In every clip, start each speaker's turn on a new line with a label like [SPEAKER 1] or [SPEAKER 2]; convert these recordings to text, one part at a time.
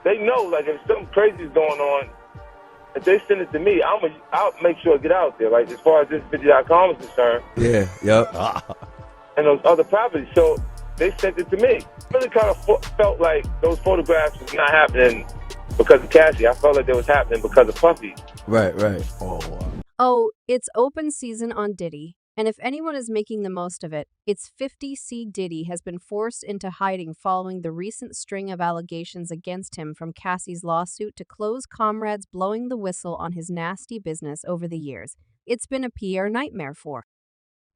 [SPEAKER 1] they know, like, if something crazy is going on, if they send it to me, I'll make sure it get out there, like, as far as this 50.com is concerned.
[SPEAKER 2] Yeah, yep.
[SPEAKER 1] And those other properties. So they sent it to me. Really kind of felt like those photographs was not happening because of Cassie. I felt like they was happening because of Puffy.
[SPEAKER 2] Right.
[SPEAKER 3] Oh, it's open season on Diddy. And if anyone is making the most of it, it's 50C. Diddy has been forced into hiding following the recent string of allegations against him from Cassie's lawsuit to close comrades blowing the whistle on his nasty business over the years. It's been a PR nightmare for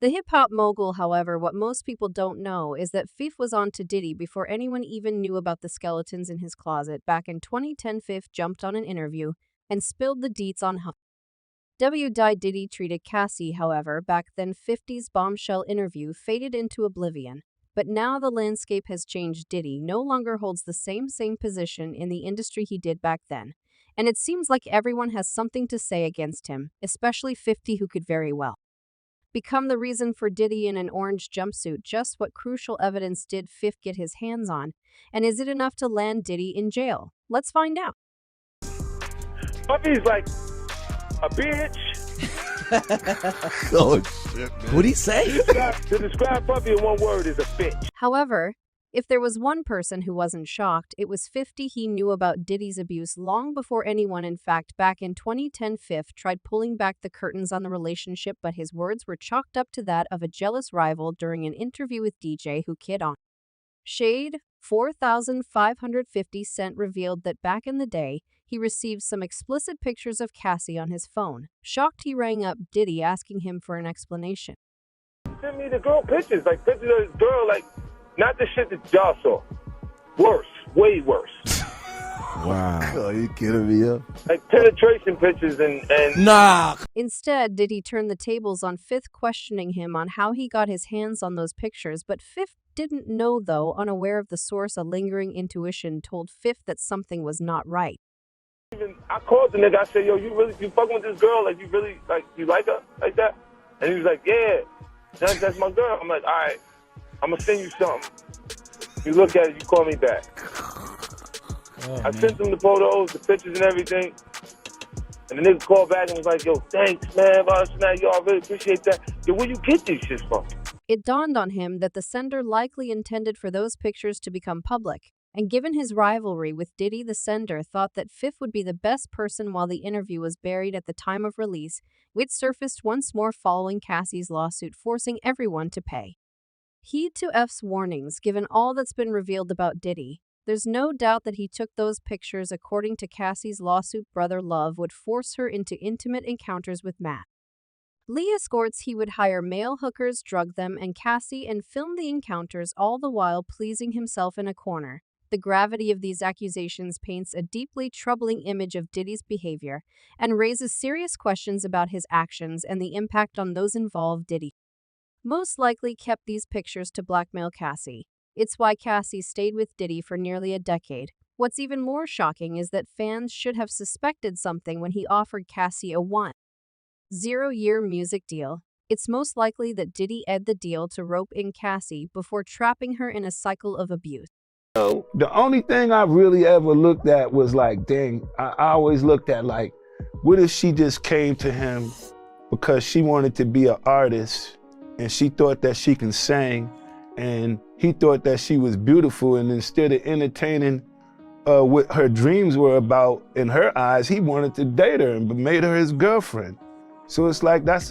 [SPEAKER 3] the hip-hop mogul. However, what most people don't know is that Fif was on to Diddy before anyone even knew about the skeletons in his closet. Back in 2010, Fif jumped on an interview and spilled the deets on him. Diddy treated Cassie. However, back then 50's bombshell interview faded into oblivion. But now the landscape has changed. Diddy no longer holds the same position in the industry he did back then. And it seems like everyone has something to say against him, especially 50, who could very well become the reason for Diddy in an orange jumpsuit. Just what crucial evidence did Fif get his hands on? And is it enough to land Diddy in jail? Let's find out.
[SPEAKER 1] Puffy's like a bitch.
[SPEAKER 2] Oh, shit, man. What'd he say?
[SPEAKER 1] To describe Puffy in one word is a bitch.
[SPEAKER 3] However, if there was one person who wasn't shocked, it was 50. He knew about Diddy's abuse long before anyone. In fact, back in 2010, Fif tried pulling back the curtains on the relationship, but his words were chalked up to that of a jealous rival during an interview with DJ Who Kid on Shade 4550 Cent revealed that back in the day, he received some explicit pictures of Cassie on his phone. Shocked, he rang up Diddy asking him for an explanation.
[SPEAKER 1] Send me the girl pictures, like pictures of this girl, like, not the shit that y'all saw. Worse, way worse.
[SPEAKER 2] Wow. Oh, you kidding me up?
[SPEAKER 1] Like penetration pictures and...
[SPEAKER 2] Nah.
[SPEAKER 3] Instead, Diddy turned the tables on Fif, questioning him on how he got his hands on those pictures. But Fif didn't know, though. Unaware of the source, a lingering intuition told Fif that something was not right.
[SPEAKER 1] Even I called the nigga, I said, yo, you fucking with this girl? Like, you really, like, you like her like that? And he was like, yeah, that's my girl. I'm like, all right, I'm gonna send you something. You look at it, you call me back. I sent him the photos, the pictures and everything. And the nigga called back and was like, yo, thanks, man. Yo, I really appreciate that. Yo, where you get these shits from?
[SPEAKER 3] It dawned on him that the sender likely intended for those pictures to become public. And given his rivalry with Diddy, the sender thought that Fif would be the best person. While the interview was buried at the time of release, it surfaced once more following Cassie's lawsuit, forcing everyone to pay heed to F's warnings. Given all that's been revealed about Diddy, there's no doubt that he took those pictures. According to Cassie's lawsuit, brother Love would force her into intimate encounters with Matt Lee escorts. He would hire male hookers, drug them and Cassie, and film the encounters, all the while pleasing himself in a corner. The gravity of these accusations paints a deeply troubling image of Diddy's behavior and raises serious questions about his actions and the impact on those involved. Diddy most likely kept these pictures to blackmail Cassie. It's why Cassie stayed with Diddy for nearly a decade. What's even more shocking is that fans should have suspected something when he offered Cassie a 1-0-year music deal. It's most likely that Diddy ed the deal to rope in Cassie before trapping her in a cycle of abuse.
[SPEAKER 4] The only thing I really ever looked at was like, dang, I always looked at like, what if she just came to him because she wanted to be an artist and she thought that she can sing and he thought that she was beautiful, and instead of entertaining what her dreams were about in her eyes, he wanted to date her and made her his girlfriend. So it's like, that's.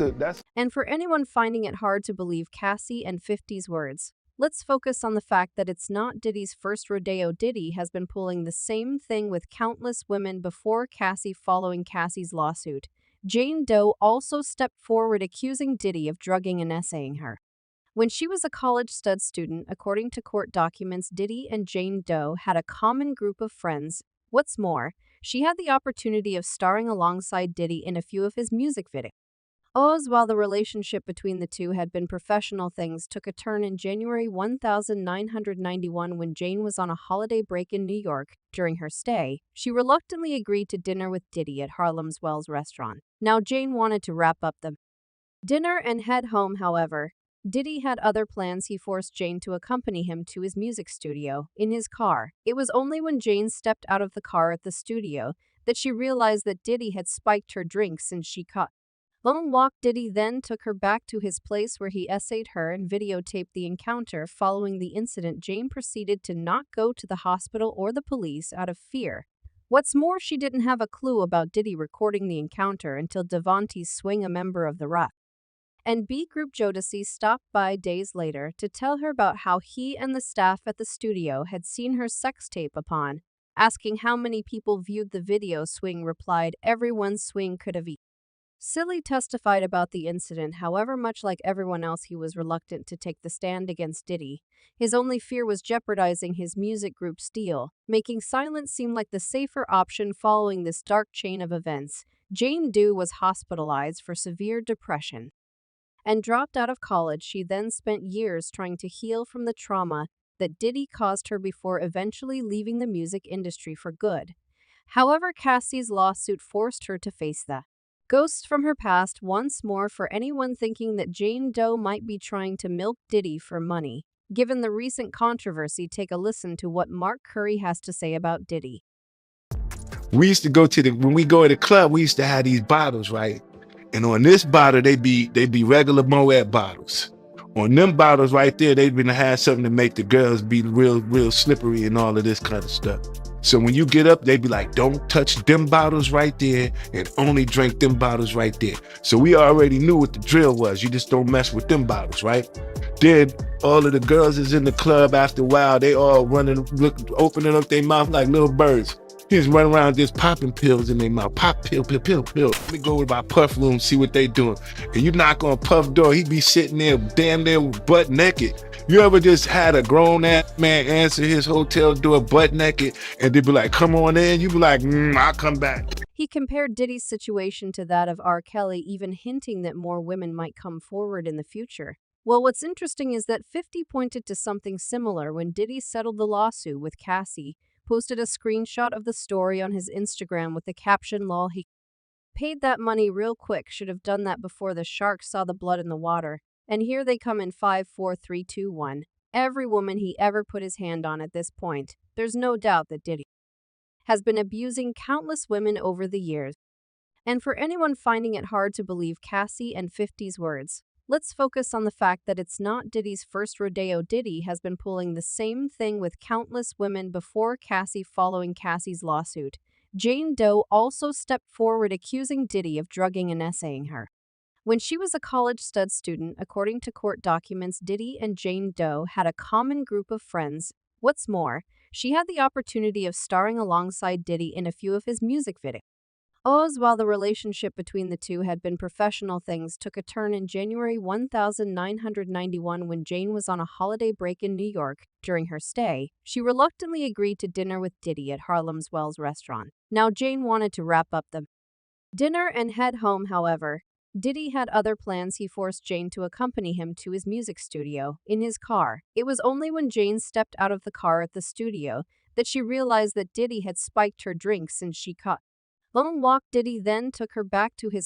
[SPEAKER 3] And for anyone finding it hard to believe Cassie and 50's words, let's focus on the fact that it's not Diddy's first rodeo. Diddy has been pulling the same thing with countless women before Cassie. Following Cassie's lawsuit, Jane Doe also stepped forward accusing Diddy of drugging and essaying her when she was a college stud student. According to court documents, Diddy and Jane Doe had a common group of friends. What's more, she had the opportunity of starring alongside Diddy in a few of his music videos. While the relationship between the two had been professional, things took a turn in January 1991 when Jane was on a holiday break in New York. During her stay, she reluctantly agreed to dinner with Diddy at Harlem's Wells restaurant. Now, Jane wanted to wrap up the dinner and head home. However, Diddy had other plans. He forced Jane to accompany him to his music studio in his car. It was only when Jane stepped out of the car at the studio that she realized that Diddy had spiked her drink since she caught. Lone Walk. Diddy then took her back to his place where he essayed her and videotaped the encounter. Following the incident, Jane proceeded to not go to the hospital or the police out of fear. What's more, she didn't have a clue about Diddy recording the encounter until Devontae's Swing, a member of the Rock and B group Jodeci, stopped by days later to tell her about how he and the staff at the studio had seen her sex tape. Upon asking how many people viewed the video, Swing replied, "Everyone Swing could have eaten." Silly testified about the incident. However, much like everyone else, he was reluctant to take the stand against Diddy. His only fear was jeopardizing his music group's deal, making silence seem like the safer option. Following this dark chain of events, Jane Doe was hospitalized for severe depression and dropped out of college. She then spent years trying to heal from the trauma that Diddy caused her before eventually leaving the music industry for good. However, Cassie's lawsuit forced her to face the ghosts from her past once more. For anyone thinking that Jane Doe might be trying to milk Diddy for money, given the recent controversy, take a listen to what Mark Curry has to say about Diddy.
[SPEAKER 4] We used to go to when we go to the club, we used to have these bottles, right? And on this bottle, they be regular Moet bottles. On them bottles right there, they've been had something to make the girls be real slippery and all of this kind of stuff. So when you get up, they be like, don't touch them bottles right there and only drink them bottles right there. So we already knew what the drill was. You just don't mess with them bottles, right? Then all of the girls is in the club after a while. They all running, opening up their mouth like little birds. He just run around just popping pills in their mouth. Pop pill. Let me go with my Puff room, see what they doing. And you knock on Puff door, he be sitting there damn near butt naked. You ever just had a grown ass man answer his hotel door butt naked and they be like, come on in? You be like, I'll come back.
[SPEAKER 3] He compared Diddy's situation to that of R. Kelly, even hinting that more women might come forward in the future. Well, what's interesting is that 50 pointed to something similar when Diddy settled the lawsuit with Cassie, posted a screenshot of the story on his Instagram with the caption, "Lol, he paid that money real quick, should have done that before the sharks saw the blood in the water. And here they come in 5, 4, 3, 2, 1. Every woman he ever put his hand on at this point. There's no doubt that Diddy has been abusing countless women over the years. And for anyone finding it hard to believe Cassie and 50's words, let's focus on the fact that it's not Diddy's first rodeo. Diddy has been pulling the same thing with countless women before Cassie. Following Cassie's lawsuit, Jane Doe also stepped forward accusing Diddy of drugging and essaying her when she was a college stud student. According to court documents, Diddy and Jane Doe had a common group of friends. What's more, she had the opportunity of starring alongside Diddy in a few of his music videos. While the relationship between the two had been professional, things took a turn in January 1991 when Jane was on a holiday break in New York. During her stay, she reluctantly agreed to dinner with Diddy at Harlem's Wells restaurant. Now, Jane wanted to wrap up the dinner and head home. However, Diddy had other plans. He forced Jane to accompany him to his music studio in his car. It was only when Jane stepped out of the car at the studio that she realized that Diddy had spiked her drink since she caught. Lone Walk. Diddy then took her back to his